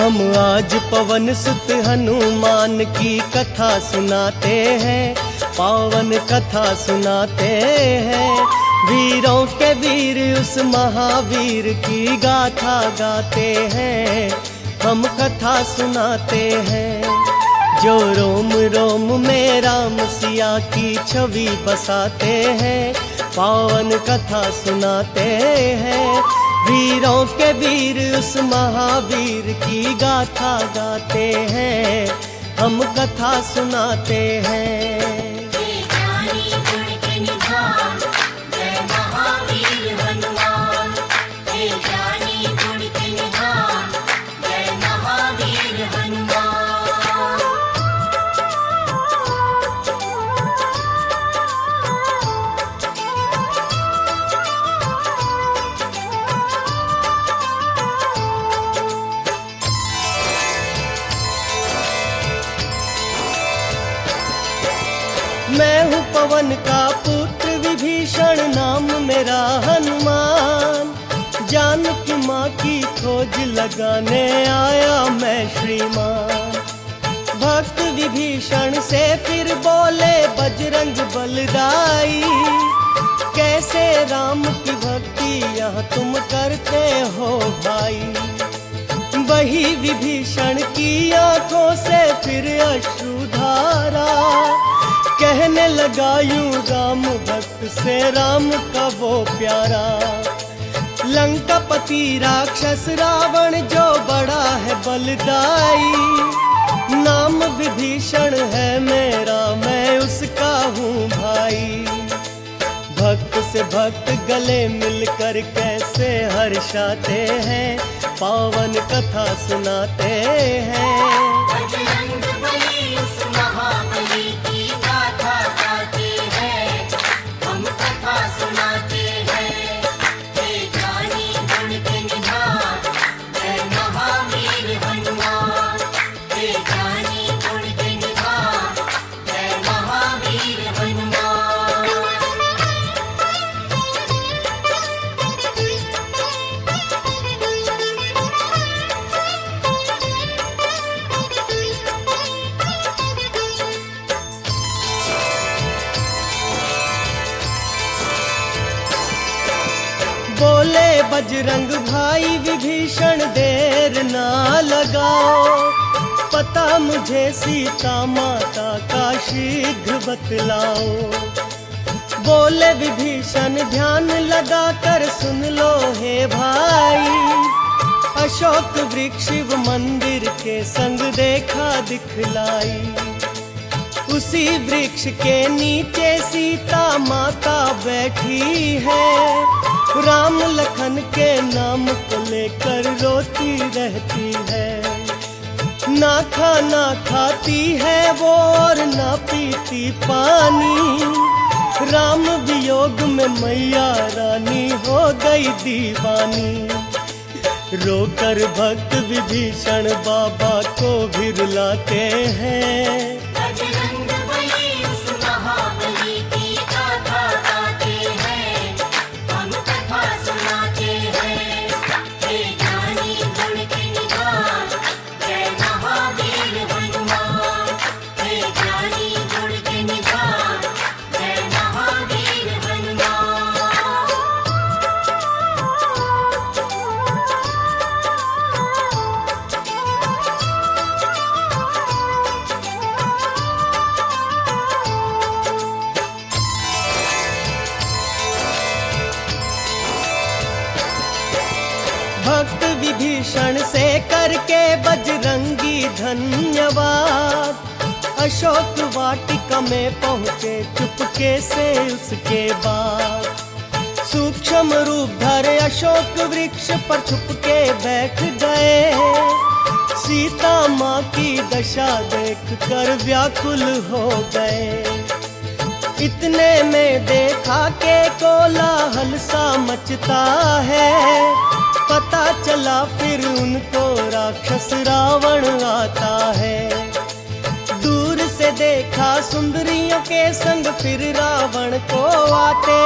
हम आज पवन सुत हनुमान की कथा सुनाते हैं, पावन कथा सुनाते हैं। वीरों के वीर उस महावीर की गाथा गाते हैं, हम कथा सुनाते हैं। जो रोम रोम में राम सिया की छवि बसाते हैं, पावन कथा सुनाते हैं। वीरों के वीर उस महावीर की गाथा गाते हैं, हम कथा सुनाते हैं। मैं हूँ पवन का पुत्र विभीषण, नाम मेरा हनुमान। जानकी माँ की खोज लगाने आया मैं श्रीमान। भक्त विभीषण से फिर बोले बजरंग बलदाई, कैसे राम की भक्ति यह तुम करते हो भाई। वही विभीषण की आंखों से फिर अश्रुधारा, कहने लगा यूं राम भक्त से राम का वो प्यारा। लंकापति राक्षस रावण जो बड़ा है बलदाई, नाम विभीषण है मेरा, मैं उसका हूँ भाई। भक्त से भक्त गले मिलकर कैसे हर्षाते हैं, पावन कथा सुनाते हैं। बोले बजरंग भाई विभीषण देर ना लगाओ, पता मुझे सीता माता का शीघ्र बतलाओ। बोले विभीषण ध्यान लगा कर सुन लो हे भाई, अशोक वृक्ष शिव मंदिर के संग देखा दिखलाई। उसी वृक्ष के नीचे सीता माता बैठी है, राम लखन के नाम को लेकर रोती रहती है। ना खाना खाती है वो और ना पीती पानी, राम वियोग में मैया रानी हो गई दीवानी। रोकर भक्त विभीषण बाबा को भी रुलाते हैं। भक्त विभीषण से करके बजरंगी धन्यवाद, अशोक वाटिका में पहुँचे चुपके से उसके बाद। सूक्ष्म रूप धरे अशोक वृक्ष पर छुपके बैठ गए, सीता माँ की दशा देख कर व्याकुल हो गए। इतने में देखा के कोलाहल सा मचता है, पता चला फिर उनको राक्षस रावण आता है। दूर से देखा सुंदरियों के संग फिर रावण को आते,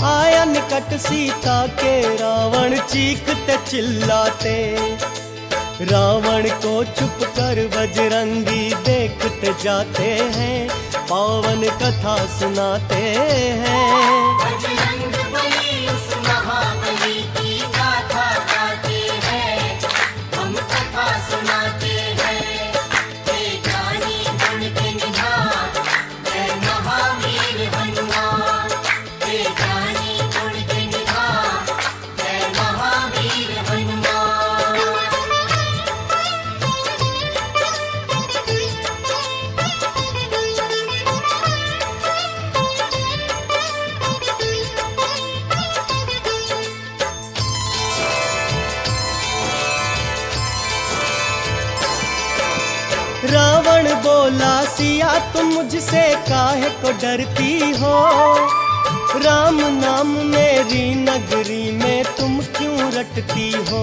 आया निकट सीता के रावण चीखते चिल्लाते। रावण को छुप कर बजरंगी देखते जाते हैं, पावन कथा सुनाते हैं। बजरंग बली उस महाबली की गाथा गाते हैं, हम कथा सुनाते हैं। हे ज्ञानी गुण के निधान, जय महावीर हनुमान। हे ज्ञानी गुण के निधान, जय महावीर हनुमान। रावण बोला, सिया तुम मुझसे काहे को डरती हो? राम नाम मेरी नगरी में तुम क्यों रटती हो?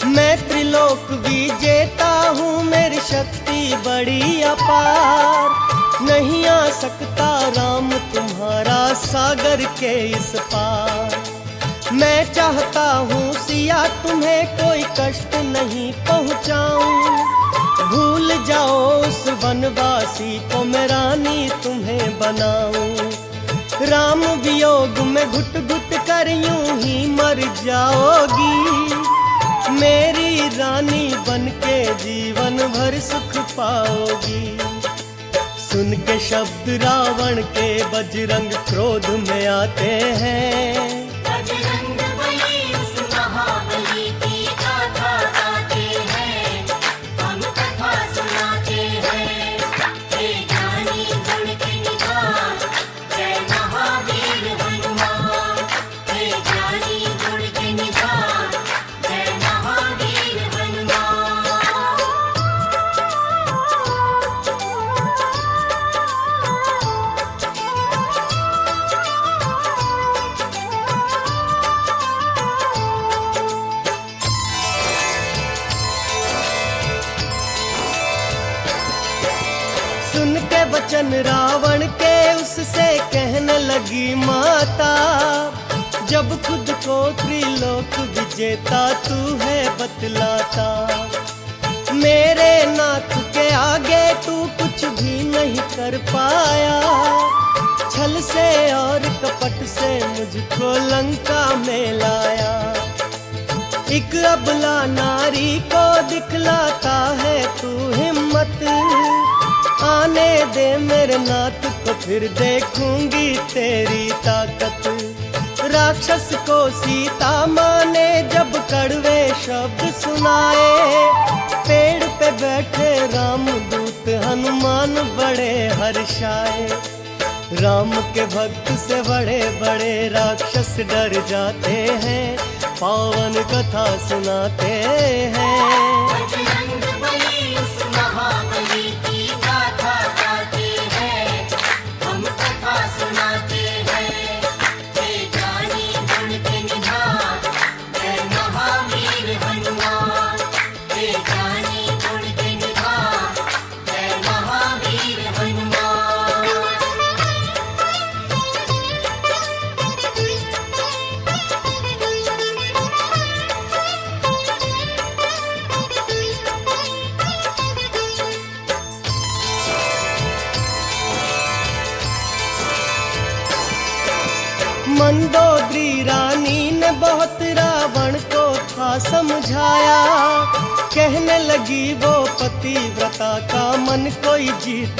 मैं त्रिलोक विजेता हूँ, मेरी शक्ति बड़ी अपार। नहीं आ सकता राम तुम्हारा सागर के इस पार। मैं चाहता हूँ सिया तुम्हें कोई कष्ट नहीं पहुँचाऊं। भूल जाओ उस वनवासी को, मैं रानी तुम्हें बनाऊं। राम वियोग में घुट घुट कर यूं ही मर जाओगी। मेरी रानी बनके जीवन भर सुख पाओगी। सुन के शब्द रावण के बजरंग क्रोध में आते हैं। बजरंग बली उस महाबली की गाथा गाते हैं, हम कथा सुनाते हैं। हे ज्ञानी गुण के निधान, जय महावीर हनुमान। हे ज्ञानी गुण के निधान, जय महावीर हनुमान। सुन के वचन रावण के उससे कहने लगी माता, जब खुद को त्रिलोक विजेता तू है बतलाता। मेरे नाथ के आगे तू कुछ भी नहीं कर पाया। छल से और कपट से मुझको लंका में लाया। एक अबला नारी को दिखलाता है तू हिम्मत। आने दे मेरे नाथ को, फिर देखूंगी तेरी ताकत। राक्षस को सीता माँ ने जब कड़वे शब्द सुनाए, पेड़ पे बैठे रामदूत हनुमान बड़े हर्षाए। राम के भक्त से बड़े बड़े राक्षस डर जाते हैं, पावन कथा सुनाते हैं। बजरंग बली उस महाबली की गाथा गाते हैं, हम कथा सुनाते हैं। हे ज्ञानी गुण के निधान, जय महावीर हनुमान। हे ज्ञानी गुण के निधान, जय महावीर हनुमान। मंदोदरी रानी ने बहुत रावण को था समझाया। कहने लगी वो पतिव्रता का मन कोई जीत